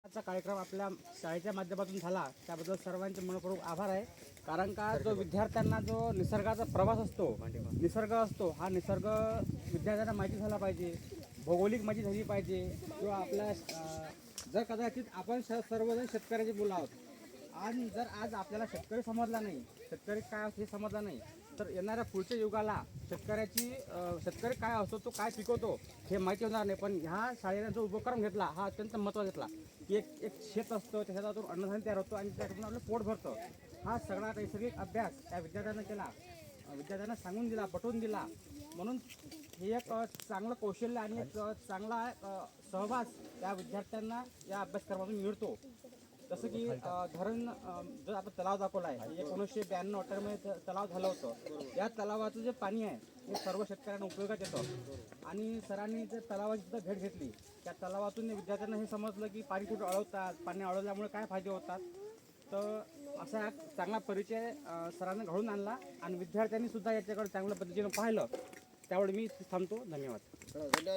आजचा कार्यक्रम आपल्या शाळेच्या माध्यमातून झाला त्याबद्दल सर्वांचे मनपूर्वक आभार आहे. कारण का जो विद्यार्थ्यांना जो निसर्गाचा प्रवास असतो, निसर्ग असतो, हा निसर्ग विद्यार्थ्यांना माहिती झाला पाहिजे, भौगोलिक माहिती झाली पाहिजे. किंवा आपल्या जर कदाचित आपण सर्वजण शेतकऱ्याचे मुलं आहोत आणि जर आज आपल्याला शेतकरी समजला नाही, शेतकरी काय हे समजला नाही, तर येणाऱ्या पुढच्या युगाला शेतकरी काय असतो, तो काय पिकवतो हे माहिती होणार नाही. पण ह्या शाळेने जो उपक्रम घेतला हा अत्यंत महत्त्वाचा घेतला की एक शेत असतं, त्याच्यातून अन्नधान्य तयार होतो आणि त्यातून आपलं पोट भरतं. हा सगळा नैसर्गिक अभ्यास त्या विद्यार्थ्यांना केला, विद्यार्थ्यांना सांगून दिला, पटवून दिला. म्हणून हे एक चांगलं कौशल्य आणि एक चांगला सहवास त्या विद्यार्थ्यांना या अभ्यासक्रमातून मिळतो. जसं की धरण जो आपण तलाव दाखवला आहे, 1992-98मध्ये तलाव झालं होतं. या तलावाचं जे पाणी आहे हे सर्व शेतकऱ्यांना उपयोगात येतं. आणि सरांनी जर तलावाची सुद्धा भेट घेतली, त्या तलावातून विद्यार्थ्यांना हे समजलं की पाणी कुठं अडवतात, पाणी अडवल्यामुळे काय फायदे होतात. तर असा एक चांगला परिचय सरांनी घडून आणला आणि विद्यार्थ्यांनी सुद्धा याच्याकडे चांगल्या पद्धतीनं पाहिलं. त्यावेळी मी थांबतो. धन्यवाद.